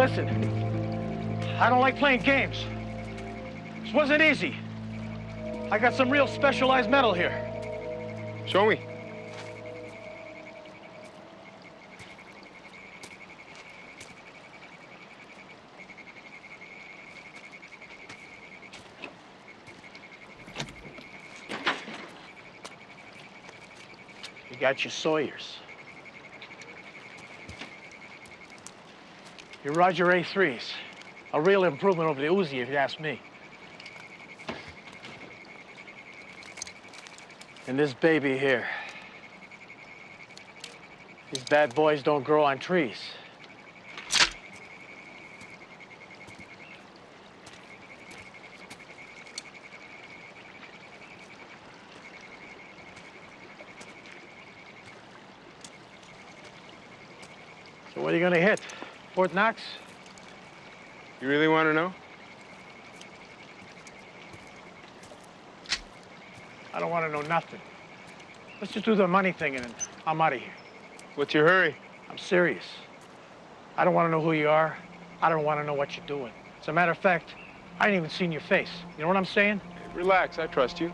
Listen, I don't like playing games. This wasn't easy. I got some real specialized metal here. Show me. You got your Sawyers. Your Roger A3s. A real improvement over the Uzi, if you ask me. And this baby here. These bad boys don't grow on trees. So what are you gonna hit? Fort Knox? You really want to know? I don't want to know nothing. Let's just do the money thing and I'm out of here. What's your hurry? I'm serious. I don't want to know who you are. I don't want to know what you're doing. As a matter of fact, I ain't even seen your face. You know what I'm saying? Relax, I trust you.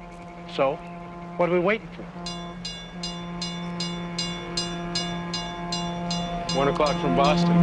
So, what are we waiting for? 1 o'clock from Boston.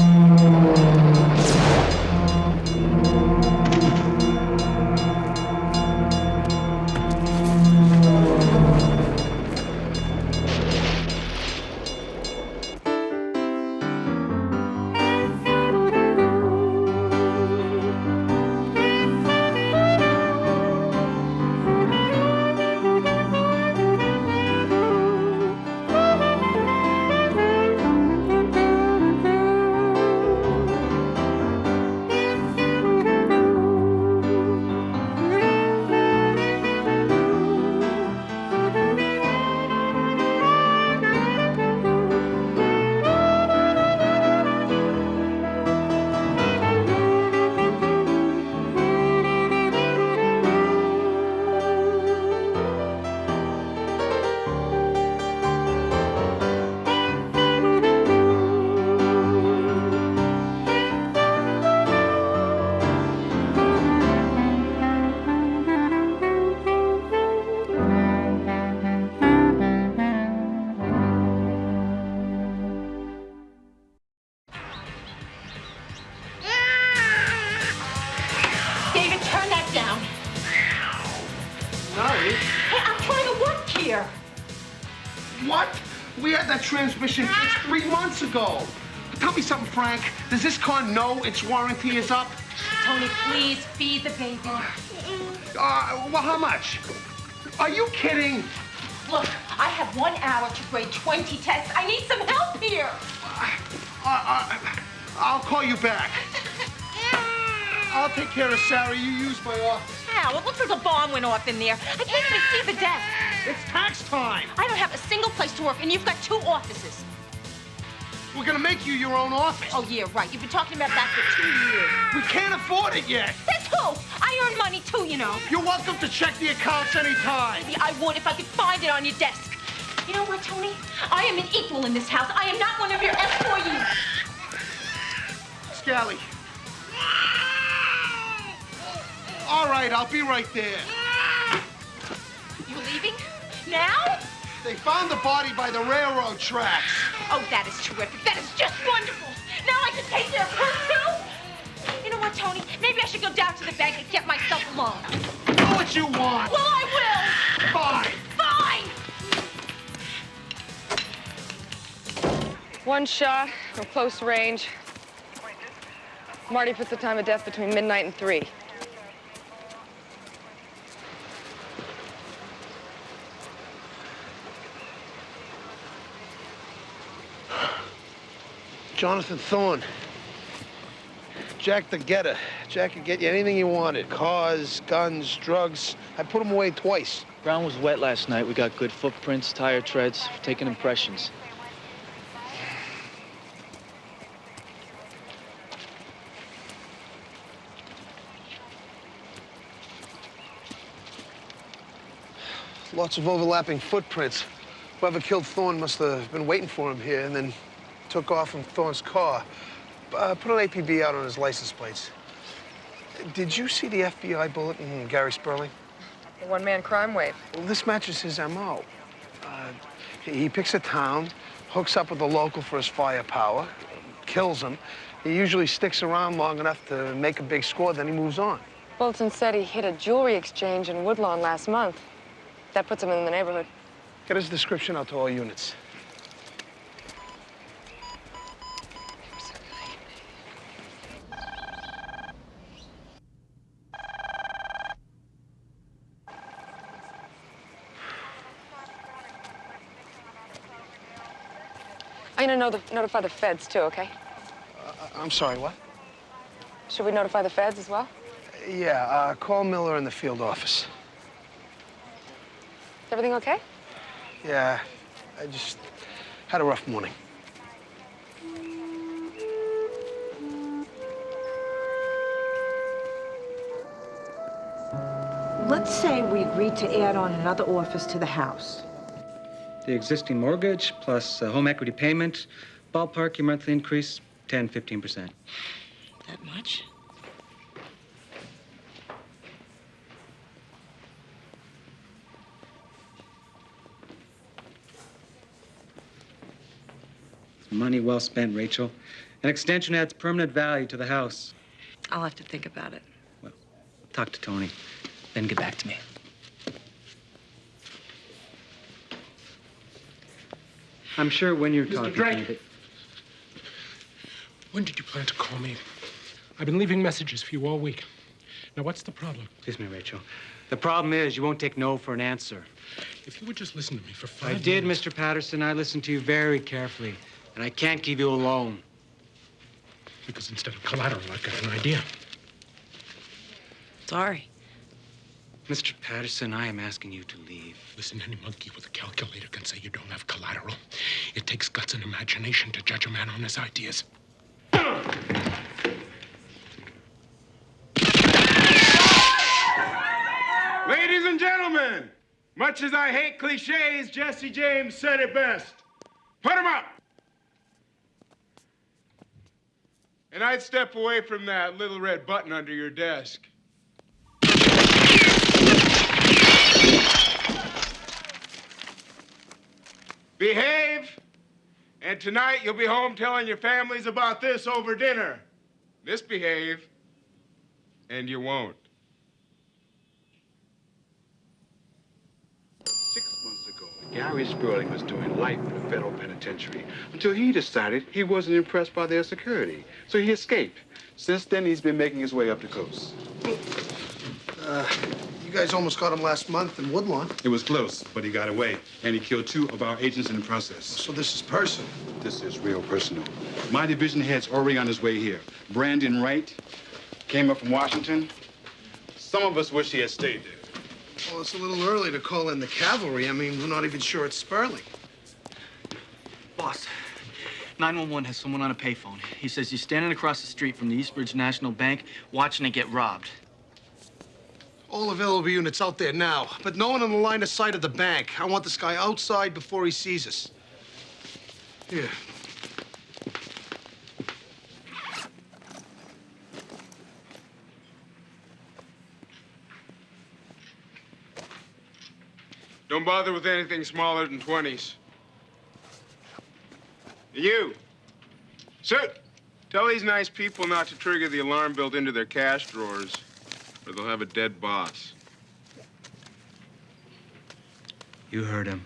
What? We had that transmission fixed 3 months ago. Tell me something, Frank. Does this car know its warranty is up? Tony, please feed the baby. Well, how much? Are you kidding? Look, I have 1 hour to grade 20 tests. I need some help here. I'll call you back. I'll take care of Sarah. You use my office. Ow, it looks like a bomb went off in there. I can't even see the desk. It's tax time. I don't have a single place to work, and you've got 2 offices. We're gonna make you your own office. Oh, yeah, right. You've been talking about that for 2 years. We can't afford it yet. Says who? I earn money, too, you know. You're welcome to check the accounts anytime. Maybe I would if I could find it on your desk. You know what, Tony? I am an equal in this house. I am not one of your employees. Scally. All right, I'll be right there. You leaving? Now? They found the body by the railroad tracks. Oh, that is terrific. That is just wonderful. Now I can take care of her, too. You know what, Tony? Maybe I should go down to the bank and get myself a loan. Do what you want. Well, I will. Fine. Fine. One shot from close range. Marty puts the time of death between midnight and 3. Jonathan Thorne. Jack the Getter. Jack could get you anything you wanted. Cars, guns, drugs. I put him away twice. Ground was wet last night. We got good footprints, tire treads, taking impressions. Lots of overlapping footprints. Whoever killed Thorne must have been waiting for him here and then took off in Thorne's car. Put an APB out on his license plates. Did you see the FBI bulletin in Gary Sperling? The one-man crime wave. Well, this matches his M.O. He picks a town, hooks up with a local for his firepower, kills him. He usually sticks around long enough to make a big score, then he moves on. Bolton said he hit a jewelry exchange in Woodlawn last month. That puts him in the neighborhood. Get his description out to all units. I'm gonna notify the feds too, okay? I'm sorry, what? Should we notify the feds as well? Yeah, call Miller in the field office. Is everything okay? Yeah, I just had a rough morning. Let's say we agreed to add on another office to the house. The existing mortgage plus home equity payment, ballpark your monthly increase, 10, 15%. That much? Money well spent, Rachel. An extension adds permanent value to the house. I'll have to think about it. Well, talk to Tony, then get back to me. I'm sure when you're talking to me that... When did you plan to call me? I've been leaving messages for you all week. Now, what's the problem? Excuse me, Rachel. The problem is you won't take no for an answer. If you would just listen to me for 5 I did, minutes... Mr. Patterson. I listened to you very carefully, and I can't give you a loan. Because instead of collateral, I've got an idea. Sorry. Mr. Patterson, I am asking you to leave. Listen, any monkey with a calculator can say you don't have collateral. It takes guts and imagination to judge a man on his ideas. Ladies and gentlemen, much as I hate cliches, Jesse James said it best. Put 'em up! And I'd step away from that little red button under your desk. Behave, and tonight you'll be home telling your families about this over dinner. Misbehave, and you won't. 6 months ago, Gary Sperling was doing life in the federal penitentiary until he decided he wasn't impressed by their security, so he escaped. Since then, he's been making his way up the coast. You guys almost got him last month in Woodlawn. It was close, but he got away, and he killed 2 of our agents in the process. So this is personal. This is real personal. My division head's already on his way here. Brandon Wright came up from Washington. Some of us wish he had stayed there. Well, it's a little early to call in the cavalry. I mean, we're not even sure it's Sperling. Boss, 911 has someone on a payphone. He says he's standing across the street from the Eastbridge National Bank watching it get robbed. All available units out there now, but no one in the line of sight of the bank. I want this guy outside before he sees us. Here. Don't bother with anything smaller than 20s. You, sit. Tell these nice people not to trigger the alarm built into their cash drawers, or they'll have a dead boss. You heard him.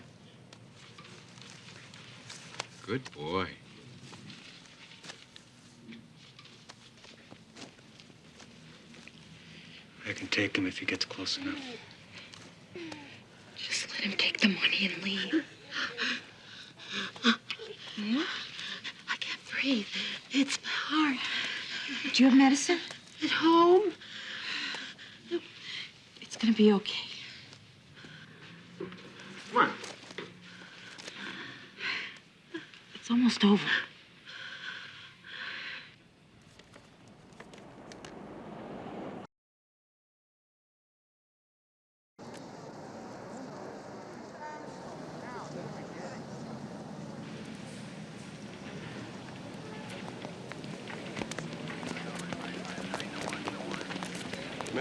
Good boy. I can take him if he gets close enough. Just let him take the money and leave. I can't breathe. It's my heart. Do you have medicine? At home. It's gonna be okay. Come on. It's almost over.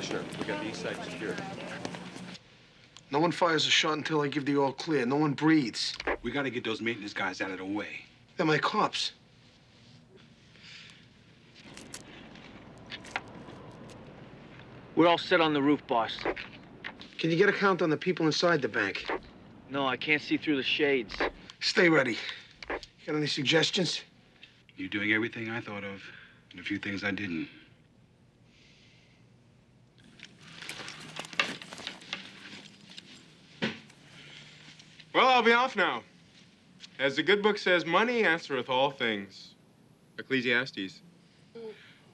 Commissioner, we got the east side secured. No one fires a shot until I give the all clear. No one breathes. We got to get those maintenance guys out of the way. They're my cops. We're all set on the roof, boss. Can you get a count on the people inside the bank? No, I can't see through the shades. Stay ready. Got any suggestions? You're doing everything I thought of, and a few things I didn't. Well, I'll be off now. As the good book says, money answereth all things. Ecclesiastes.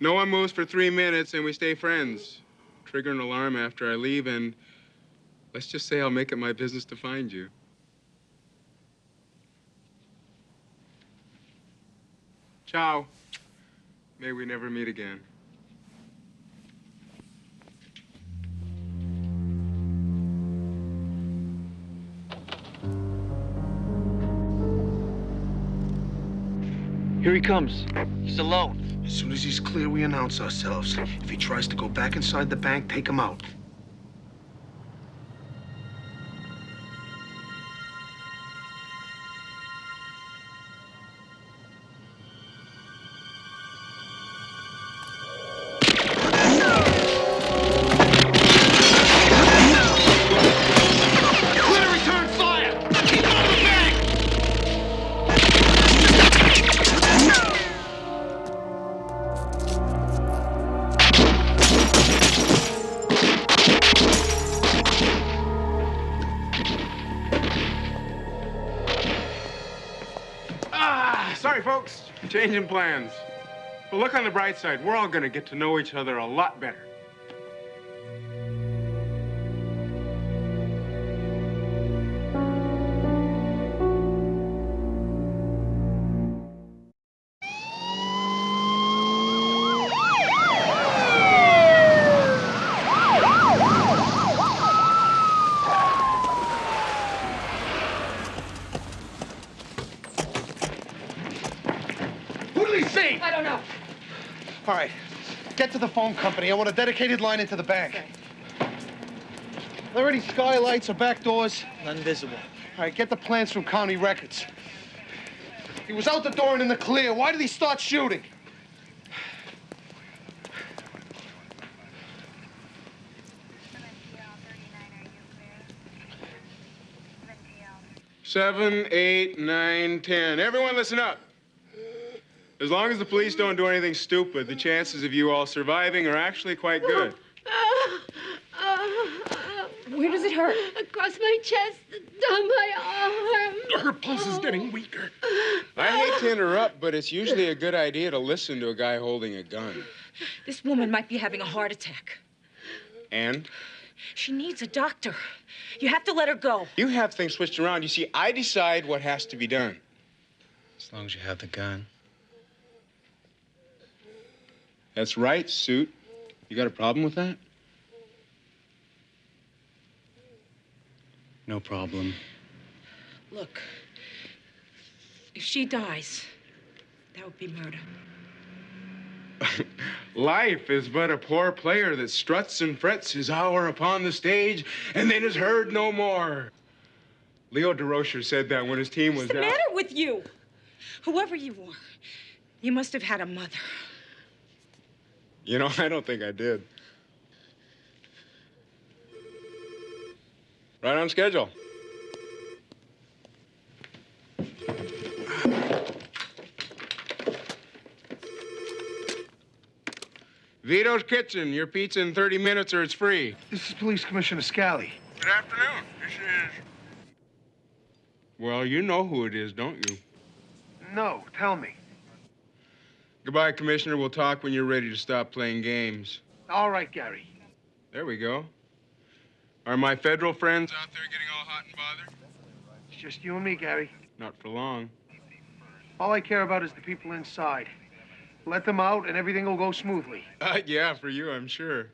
No one moves for 3 minutes and we stay friends. Trigger an alarm after I leave and let's just say I'll make it my business to find you. Ciao. May we never meet again. Here he comes. He's alone. As soon as he's clear, we announce ourselves. If he tries to go back inside the bank, take him out. Sorry, folks. Changing plans. But look on the bright side. We're all gonna get to know each other a lot better. I don't know. All right, get to the phone company. I want a dedicated line into the bank. Okay. Are there any skylights or back doors? None visible. All right, get the plans from county records. He was out the door and in the clear. Why did he start shooting? Seven, 8, 9, 10. Everyone listen up. As long as the police don't do anything stupid, the chances of you all surviving are actually quite good. Where does it hurt? Across my chest, down my arm. Her pulse is getting weaker. I hate to interrupt, but it's usually a good idea to listen to a guy holding a gun. This woman might be having a heart attack. And? She needs a doctor. You have to let her go. You have things switched around. You see, I decide what has to be done. As long as you have the gun. That's right, Suit. You got a problem with that? No problem. Look, if she dies, that would be murder. Life is but a poor player that struts and frets his hour upon the stage and then is heard no more. Leo DeRocher said that when his team was down. What's the matter with you? Whoever you are, you must have had a mother. You know, I don't think I did. Right on schedule. Vito's Kitchen. Your pizza in 30 minutes or it's free. This is Police Commissioner Scally. Good afternoon. This is... Well, you know who it is, don't you? No, tell me. Goodbye, Commissioner. We'll talk when you're ready to stop playing games. All right, Gary. There we go. Are my federal friends out there getting all hot and bothered? It's just you and me, Gary. Not for long. All I care about is the people inside. Let them out and everything will go smoothly. Yeah, for you, I'm sure.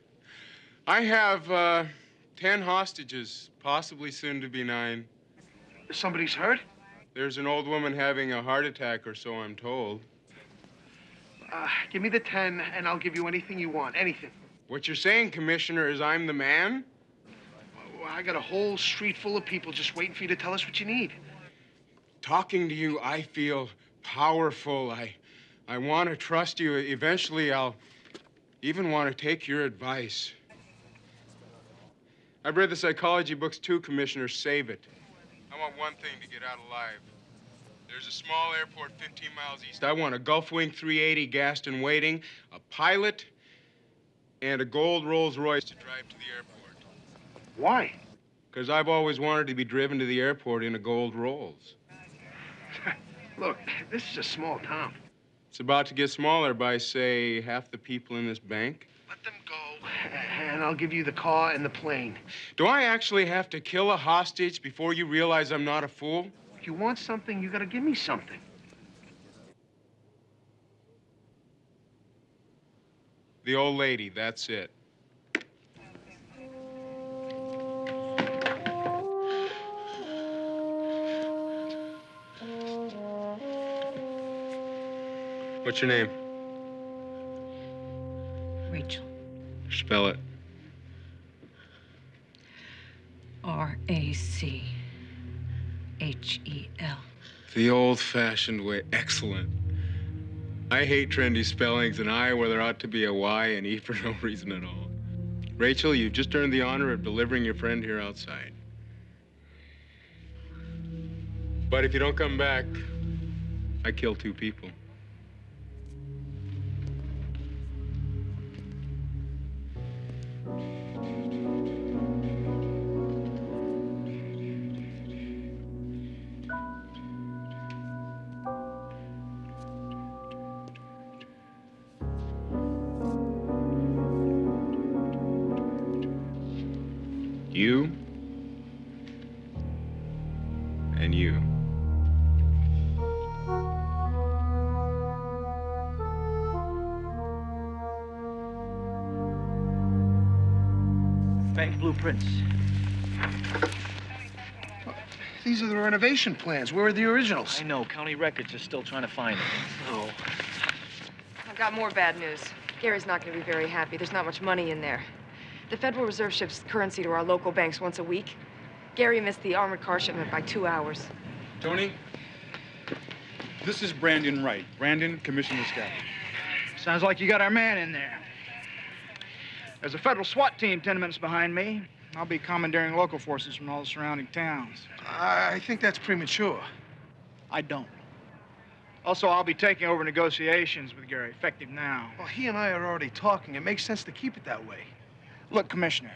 I have 10 hostages, possibly soon to be 9. Somebody's hurt? There's an old woman having a heart attack or so, I'm told. Give me the 10 and I'll give you anything you want, anything. What you're saying, Commissioner, is I'm the man? Well, I got a whole street full of people just waiting for you to tell us what you need. Talking to you, I feel powerful. I want to trust you. Eventually, I'll even want to take your advice. I've read the psychology books too, Commissioner. Save it. I want one thing to get out alive. There's a small airport 15 miles east. I want a Gulfwing 380 gassed and waiting, a pilot, and a gold Rolls Royce to drive to the airport. Why? Because I've always wanted to be driven to the airport in a gold Rolls. Look, this is a small town. It's about to get smaller by, say, half the people in this bank. Let them go, and I'll give you the car and the plane. Do I actually have to kill a hostage before you realize I'm not a fool? If you want something, you gotta give me something. The old lady, that's it. What's your name? Rachel. Spell it. R-A-C-H-E-L. The old-fashioned way. Excellent. I hate trendy spellings, and I where there ought to be a Y and E for no reason at all. Rachel, you've just earned the honor of delivering your friend here outside. But if you don't come back, I kill 2 people. You and you. Bank blueprints. These are the renovation plans. Where are the originals? I know. County records are still trying to find them. Oh. I've got more bad news. Gary's not going to be very happy. There's not much money in there. The Federal Reserve ships currency to our local banks once a week. Gary missed the armored car shipment by 2 hours. Tony? This is Brandon Wright. Brandon, Commissioner Escalating. Sounds like you got our man in there. There's a federal SWAT team 10 minutes behind me. I'll be commandeering local forces from all the surrounding towns. I think that's premature. I don't. Also, I'll be taking over negotiations with Gary, effective now. Well, he and I are already talking. It makes sense to keep it that way. Look, Commissioner,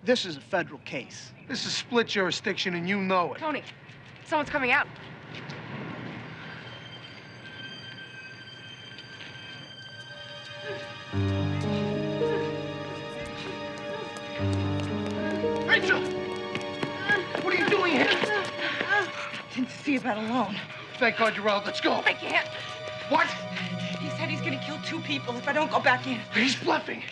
this is a federal case. This is split jurisdiction, and you know it. Tony, someone's coming out. Rachel! What are you doing here? Didn't see about alone. Thank God you're out. Let's go. I can't. What? He said he's gonna kill 2 people if I don't go back in. He's bluffing.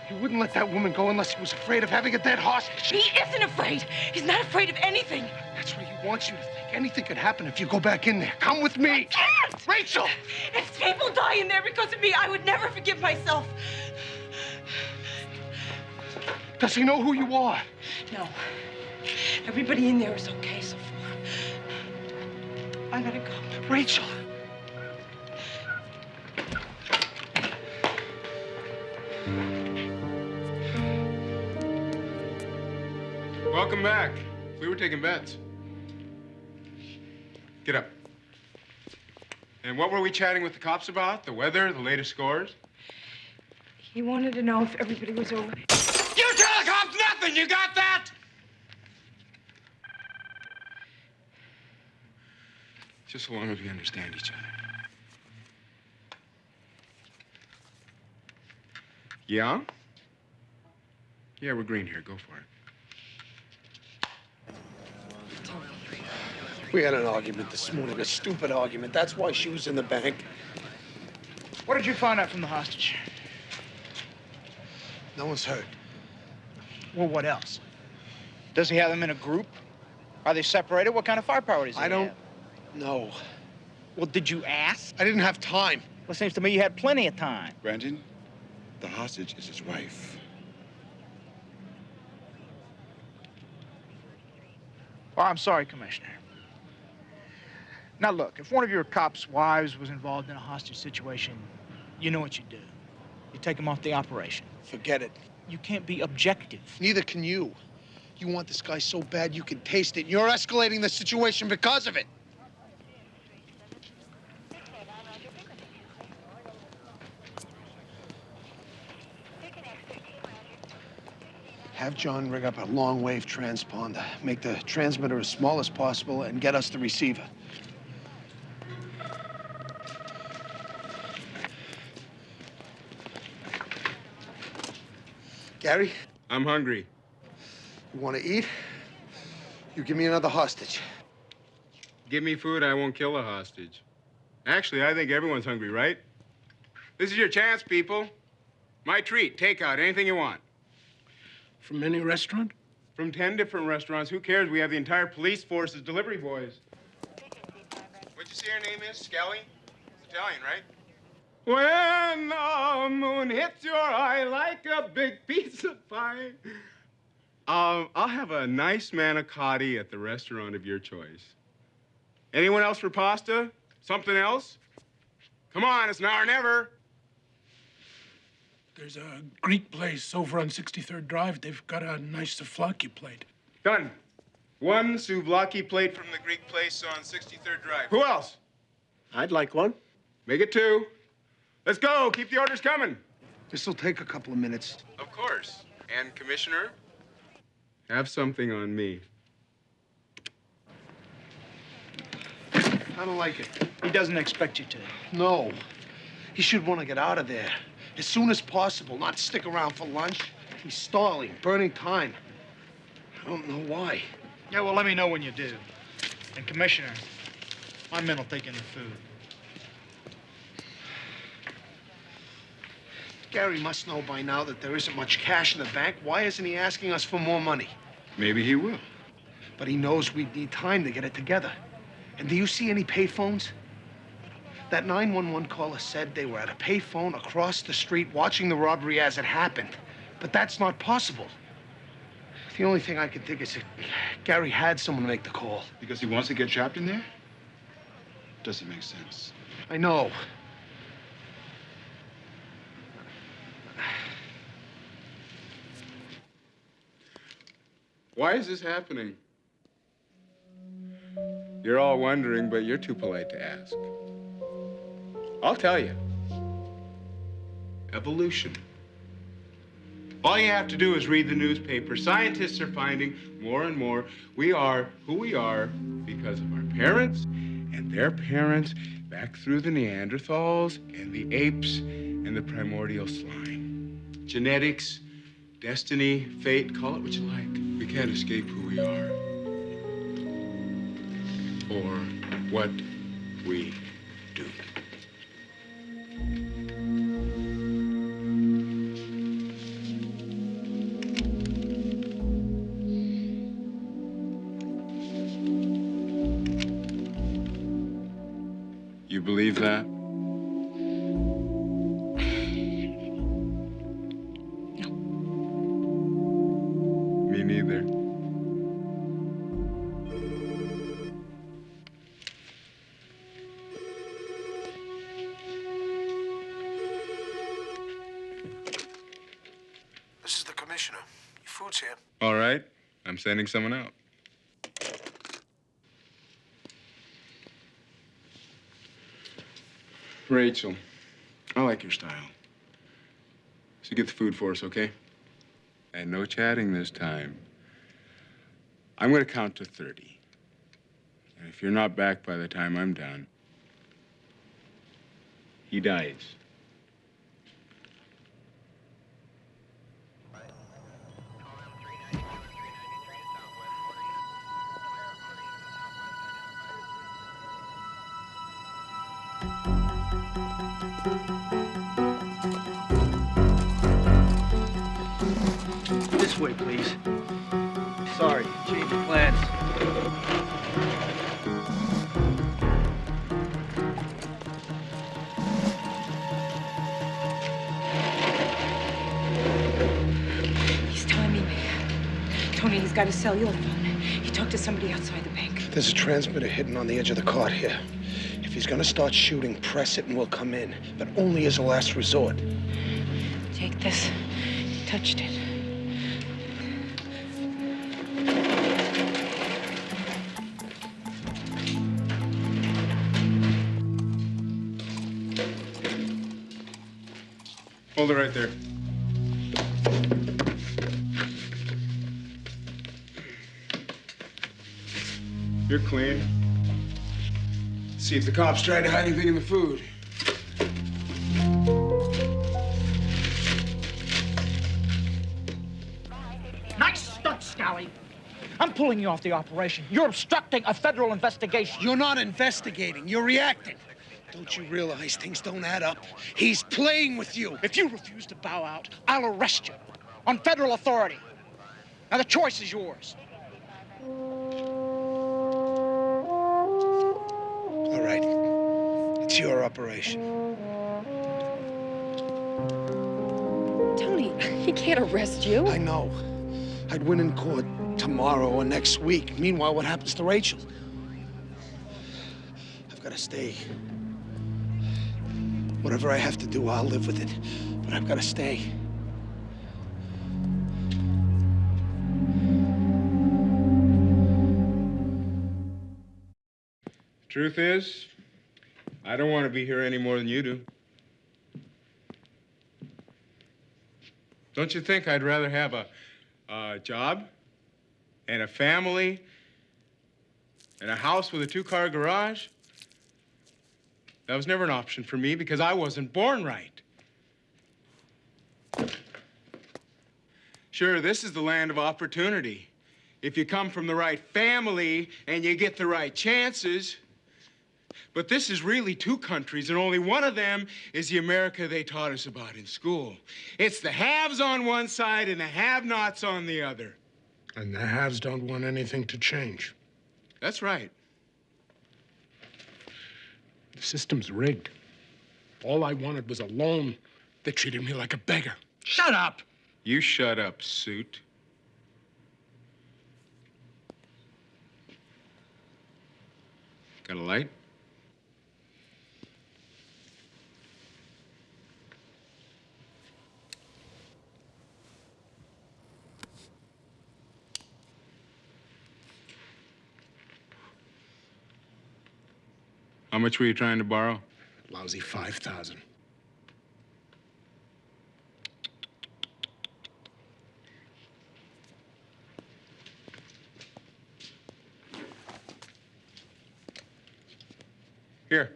He wouldn't let that woman go unless he was afraid of having a dead hostage. He isn't afraid. He's not afraid of anything. That's what he wants you to think. Anything could happen if you go back in there. Come with me. I can't! Rachel! If people die in there because of me, I would never forgive myself. Does he know who you are? No. Everybody in there is okay so far. I gotta go. Rachel! Welcome back. We were taking bets. Get up. And what were we chatting with the cops about? The weather, the latest scores? He wanted to know if everybody was over. You tell the cops nothing! You got that? Just so long as we understand each other. Yeah? Yeah, we're green here. Go for it. We had an argument this morning, a stupid argument. That's why she was in the bank. What did you find out from the hostage? No one's hurt. Well, what else? Does he have them in a group? Are they separated? What kind of firepower does he have? I don't know. Well, did you ask? I didn't have time. Well, it seems to me you had plenty of time. Brandon, the hostage is his wife. Oh, I'm sorry, Commissioner. Now, look, if one of your cops' wives was involved in a hostage situation, you know what you do. You take them off the operation. Forget it. You can't be objective. Neither can you. You want this guy so bad you can taste it. You're escalating the situation because of it. Have John rig up a long-wave transponder. Make the transmitter as small as possible and get us the receiver. Gary? I'm hungry. You want to eat? You give me another hostage. Give me food, I won't kill a hostage. Actually, I think everyone's hungry, right? This is your chance, people. My treat, takeout, anything you want. From any restaurant? From 10 different restaurants. Who cares? We have the entire police force as delivery boys. What'd you say your name is? Skelly? It's Italian, right? When the moon hits your eye like a big piece of pie. I'll have a nice manicotti at the restaurant of your choice. Anyone else for pasta? Something else? Come on, it's now or never. There's a Greek place over on 63rd Drive. They've got a nice souvlaki plate. Done. One souvlaki plate from the Greek place on 63rd Drive. Who else? I'd like one. Make it 2. Let's go. Keep the orders coming. This'll take a couple of minutes. Of course. And, Commissioner, have something on me. I don't like it. He doesn't expect you to. No. He should want to get out of there as soon as possible, not stick around for lunch. He's stalling, burning time. I don't know why. Yeah, well, let me know when you do. And, Commissioner, my men will take in the food. Gary must know by now that there isn't much cash in the bank. Why isn't he asking us for more money? Maybe he will. But he knows we'd need time to get it together. And do you see any payphones? That 911 caller said they were at a payphone across the street watching the robbery as it happened. But that's not possible. The only thing I can think is that Gary had someone make the call. Because he wants to get trapped in there? Doesn't make sense. I know. Why is this happening? You're all wondering, but you're too polite to ask. I'll tell you. Evolution. All you have to do is read the newspaper. Scientists are finding more and more we are who we are because of our parents and their parents back through the Neanderthals and the apes and the primordial slime. Genetics, destiny, fate, call it what you like. We can't escape who we are or what we do. You believe that? No. Me neither. This is the commissioner. Your food's here. All right. I'm sending someone out. Rachel, I like your style. So get the food for us, okay? And no chatting this time. I'm going to count to 30. And if you're not back by the time I'm done, he dies. This way, please. Sorry, change of plans. He's timing me. Tony, he's got a cellular phone. He told talk to somebody outside the bank. There's a transmitter hidden on the edge of the cart here. If he's gonna start shooting, press it and we'll come in. But only as a last resort. Take this. You touched it. Hold it right there. You're clean. See if the cops tried to hide anything in the food. Nice stunt, Scally. I'm pulling you off the operation. You're obstructing a federal investigation. You're not investigating, you're reacting. Don't you realize things don't add up? He's playing with you. If you refuse to bow out, I'll arrest you on federal authority. Now, the choice is yours. All right, it's your operation. Tony, he can't arrest you. I know. I'd win in court tomorrow or next week. Meanwhile, what happens to Rachel? I've got to stay. Whatever I have to do, I'll live with it. But I've got to stay. Truth is, I don't want to be here any more than you do. Don't you think I'd rather have a job and a family and a house with a two-car garage? That was never an option for me because I wasn't born right. Sure, this is the land of opportunity. If you come from the right family and you get the right chances. But this is really two countries, and only one of them is the America they taught us about in school. It's the haves on one side and the have-nots on the other. And the haves don't want anything to change. That's right. The system's rigged. All I wanted was a loan. They treated me like a beggar. Shut up! You shut up, suit. Got a light? How much were you trying to borrow? Lousy 5,000. Here.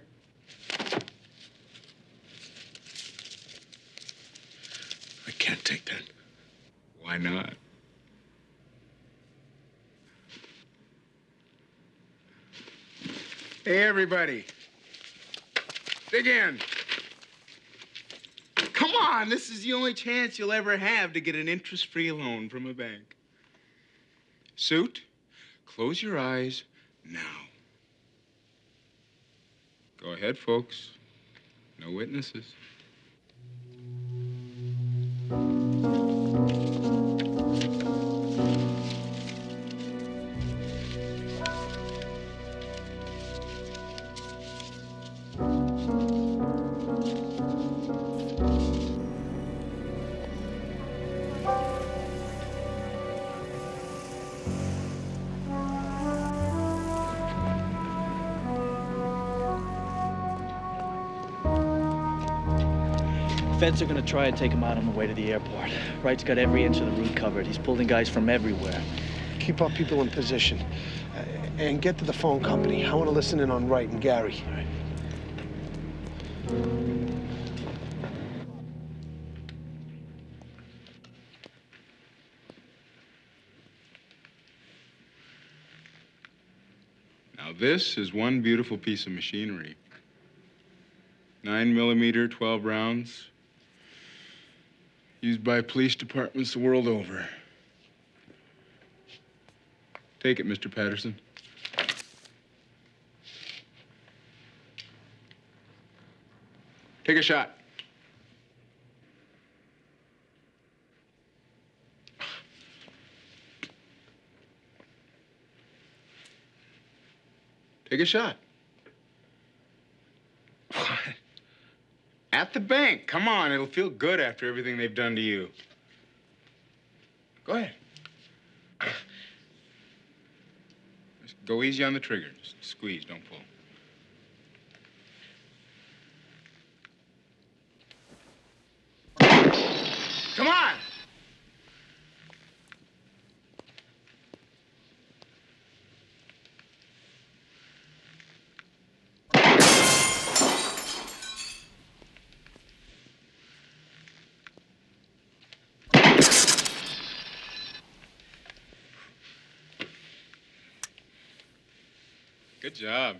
I can't take that. Why not? Hey, everybody. Dig in. Come on, this is the only chance you'll ever have to get an interest-free loan from a bank. Suit, close your eyes now. Go ahead, folks. No witnesses. Feds are gonna try and take him out on the way to the airport. Wright's got every inch of the route covered. He's pulling guys from everywhere. Keep our people in position. And get to the phone company. I want to listen in on Wright and Gary. All right. Now, this is one beautiful piece of machinery. 9mm, 12 rounds. Used by police departments the world over. Take it, Mr. Patterson. Take a shot. Take a shot. What? At the bank. Come on, it'll feel good after everything they've done to you. Go ahead. Just go easy on the trigger. Just squeeze, don't pull. Come on! Good job.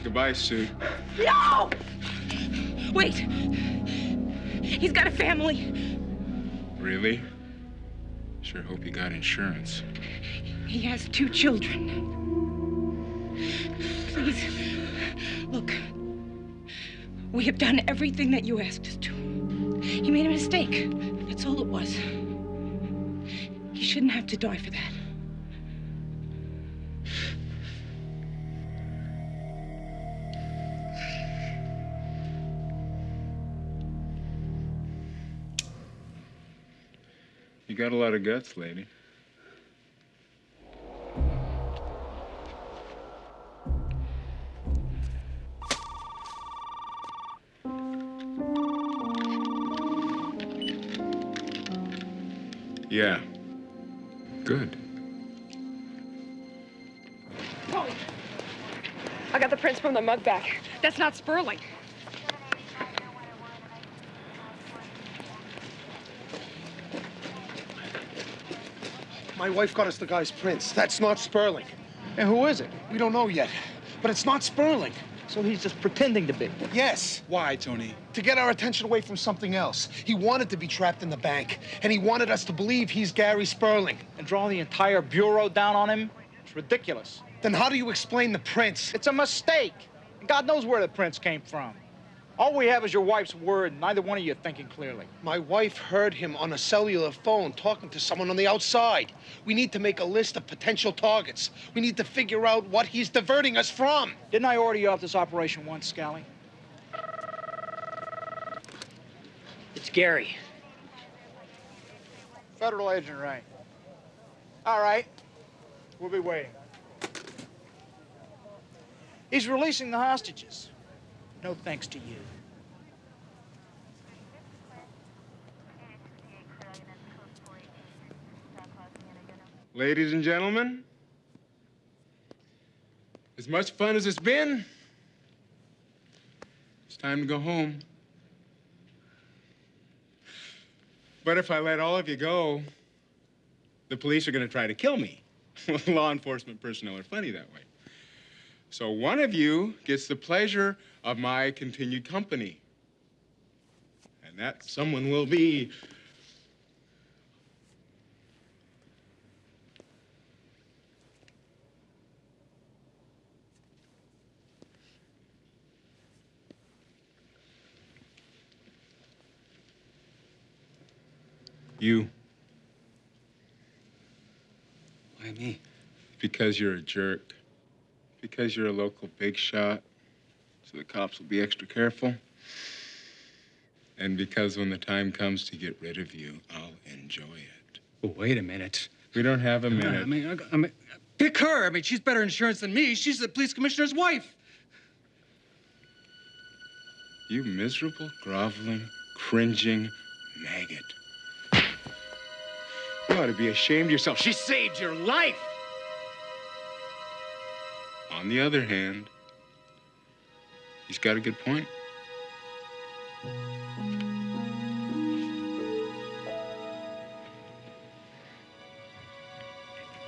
Goodbye, Sue. No! Wait. He's got a family. Really? Sure hope you got insurance. He has 2 children. Please, look. We have done everything that you asked us to. He made a mistake. That's all it was. He shouldn't have to die for that. You got a lot of guts, lady. Yeah. Good. Tony, I got the prints from the mug back. That's not Sperling. My wife got us the guy's prints. That's not Sperling. And who is it? We don't know yet, but it's not Sperling. So he's just pretending to be. Yes. Why, Tony? To get our attention away from something else. He wanted to be trapped in the bank, and he wanted us to believe he's Gary Sperling. And draw the entire bureau down on him? It's ridiculous. Then how do you explain the prints? It's a mistake. And God knows where the prints came from. All we have is your wife's word, and neither one of you are thinking clearly. My wife heard him on a cellular phone talking to someone on the outside. We need to make a list of potential targets. We need to figure out what he's diverting us from. Didn't I order you off this operation once, Scally? It's Gary. Federal agent, right? All right. We'll be waiting. He's releasing the hostages. No thanks to you. Ladies and gentlemen, as much fun as it's been, it's time to go home. But if I let all of you go, the police are going to try to kill me. Law enforcement personnel are funny that way. So one of you gets the pleasure of my continued company. And that someone will be you. Why me? Because you're a jerk. Because you're a local big shot. So the cops will be extra careful. And because when the time comes to get rid of you, I'll enjoy it. Well, wait a minute. We don't have a minute. I mean, pick her. I mean, she's better insurance than me. She's the police commissioner's wife. You miserable, groveling, cringing maggot. You ought to be ashamed of yourself. She saved your life. On the other hand, he's got a good point.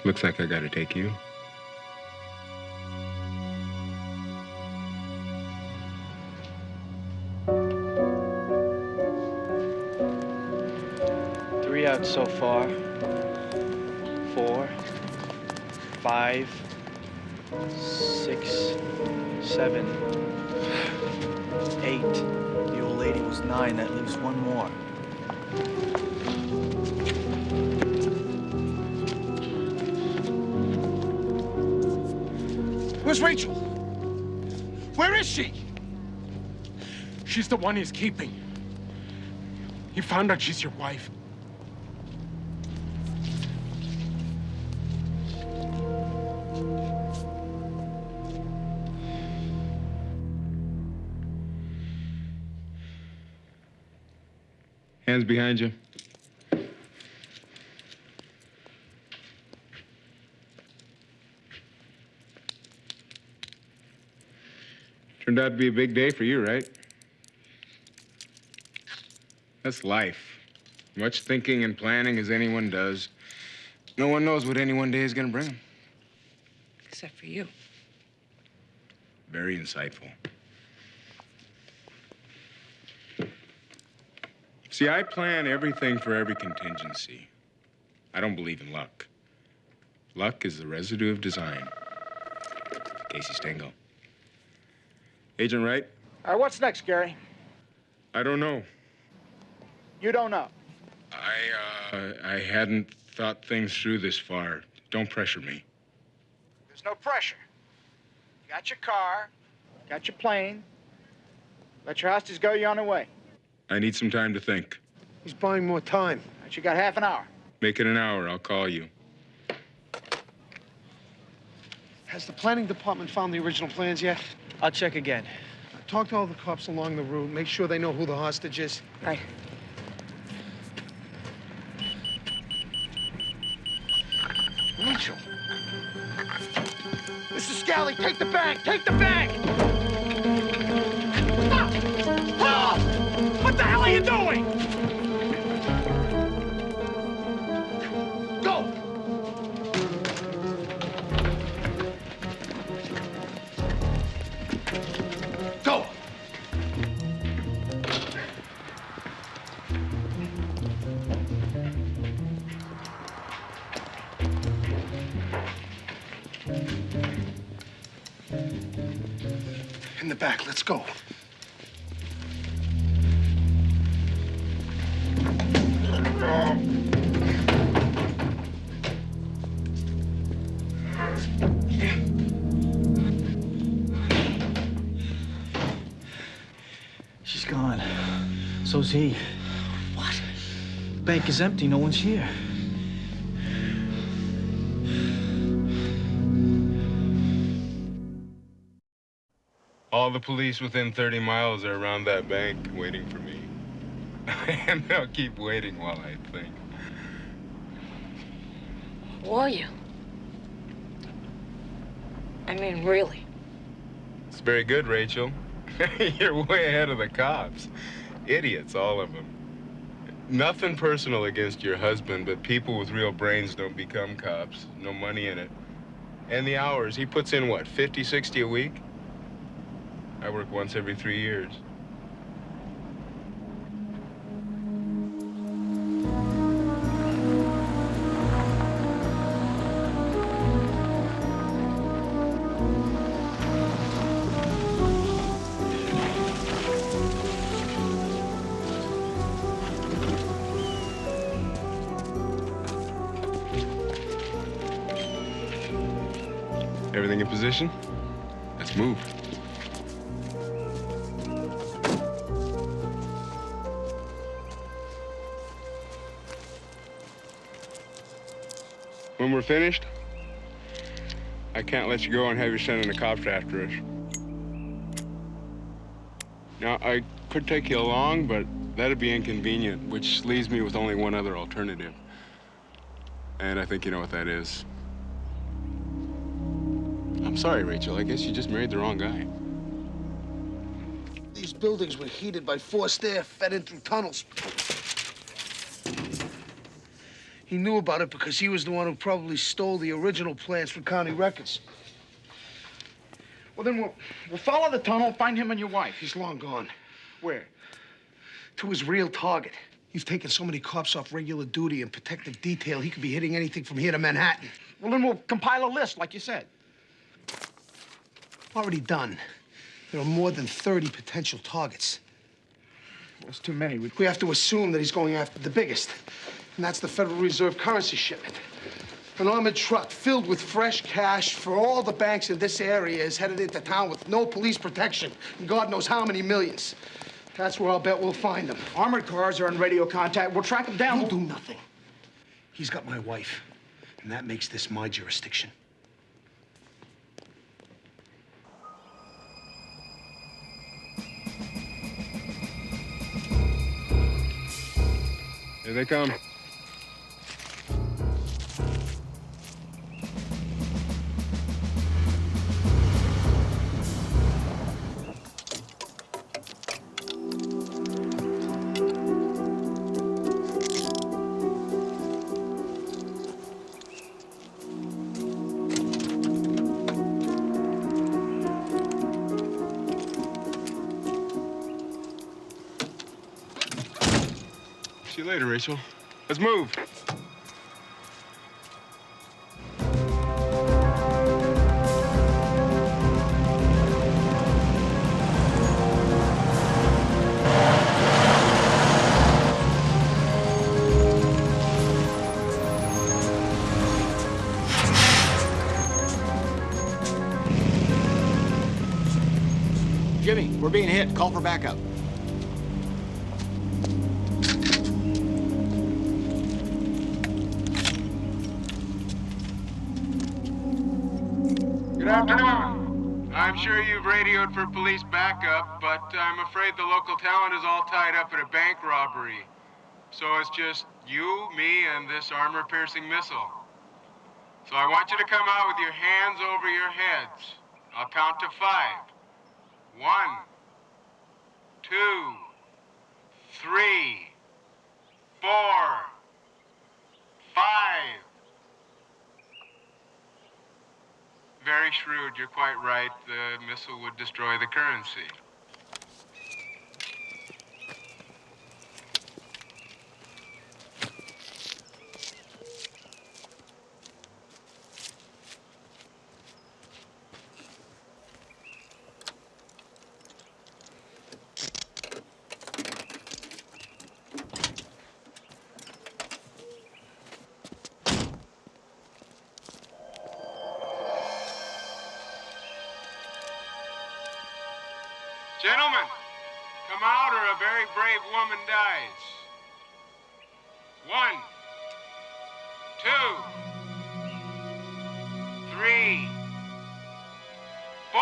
Looks like I gotta take you. Three out so far. 4, 5. 6, 7, 8. The old lady was 9. That leaves one more. Where's Rachel? Where is she? She's the one he's keeping. He found out she's your wife. Hands behind you. Turned out to be a big day for you, right? That's life. Much thinking and planning as anyone does. No one knows what any one day is gonna bring them. Except for you. Very insightful. See, I plan everything for every contingency. I don't believe in luck. Luck is the residue of design. Casey Stengel. Agent Wright? All right, what's next, Gary? I don't know. You don't know. I hadn't thought things through this far. Don't pressure me. There's no pressure. You got your car, got your plane. Let your hostages go, you're on their way. I need some time to think. He's buying more time. All right, you got half an hour. Make it an hour. I'll call you. Has the planning department found the original plans yet? I'll check again. Talk to all the cops along the route. Make sure they know who the hostage is. Right. Rachel. Mr. Scally, take the bag! Take the bag! Stop! Stop! What the hell are you doing? Go! Go! In the back, let's go. She's gone. So's he. What? Bank is empty. No one's here. All the police within 30 miles are around that bank waiting for me. And they'll keep waiting while I think. Who are you? I mean, really. It's very good, Rachel. You're way ahead of the cops. Idiots, all of them. Nothing personal against your husband, but people with real brains don't become cops. No money in it. And the hours, he puts in what, 50, 60 a week? I work once every 3 years. Everything in position? Let's move. When we're finished, I can't let you go and have you sending the cops after us. Now, I could take you along, but that'd be inconvenient, which leaves me with only one other alternative. And I think you know what that is. I'm sorry, Rachel. I guess you just married the wrong guy. These buildings were heated by forced air fed in through tunnels. He knew about it because he was the one who probably stole the original plans from county records. Well, then we'll follow the tunnel, find him and your wife. He's long gone. Where? To his real target. You've taken so many cops off regular duty and protective detail, he could be hitting anything from here to Manhattan. Well, then we'll compile a list, like you said. Already done. There are more than 30 potential targets. Well, it's too many. We have to assume that he's going after the biggest, and that's the Federal Reserve currency shipment. An armored truck filled with fresh cash for all the banks in this area is headed into town with no police protection and God knows how many millions. That's where I'll bet we'll find him. Armored cars are in radio contact. We'll track him down. He'll do nothing. He's got my wife, and that makes this my jurisdiction. Here they come. See you later, Rachel. Let's move. Jimmy, we're being hit. Call for backup. Good afternoon. I'm sure you've radioed for police backup, but I'm afraid the local talent is all tied up in a bank robbery. So it's just you, me, and this armor-piercing missile. So I want you to come out with your hands over your heads. I'll count to 5. 1, 2, 3, 4, 5. Very shrewd, you're quite right. The missile would destroy the currency. Gentlemen, come out or a very brave woman dies. 1, 2, 3, 4.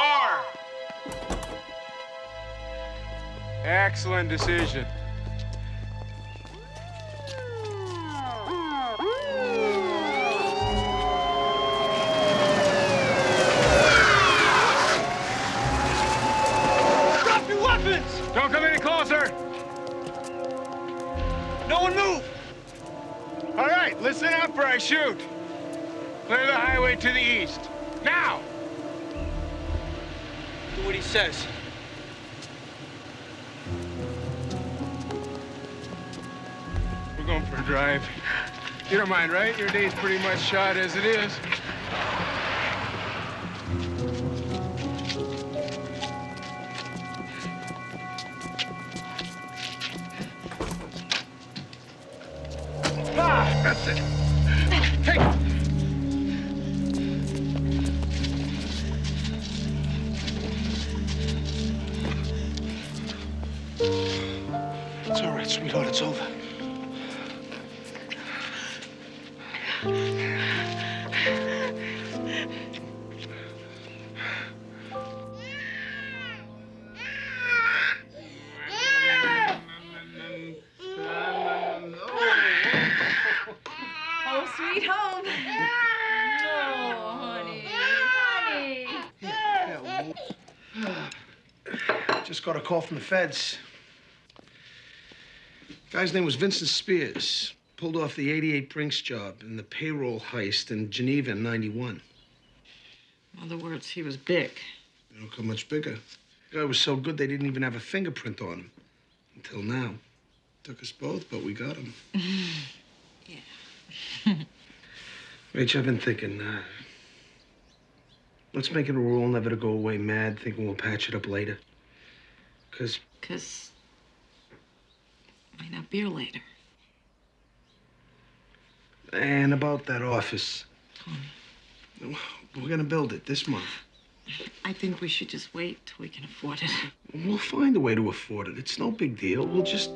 Excellent decision. Don't come any closer. No one move. All right, listen up or I shoot. Clear the highway to the east. Now. Do what he says. We're going for a drive. You don't mind, right? Your day's pretty much shot as it is. That's it. Hey! It's all right, sweetheart. It's over. Oh, sweet home. Oh, honey. Honey. Just got a call from the feds. Guy's name was Vincent Spears. Pulled off the 88 Brinks job in the payroll heist in Geneva in '91. In other words, he was big. They don't come much bigger. The guy was so good they didn't even have a fingerprint on him. Until now. Took us both, but we got him. Yeah. Rach, I've been thinking, Let's make it a rule never to go away mad, thinking we'll patch it up later. Because might not be here later. And about that office. Tony. We're gonna build it this month. I think we should just wait till we can afford it. We'll find a way to afford it. It's no big deal. We'll just...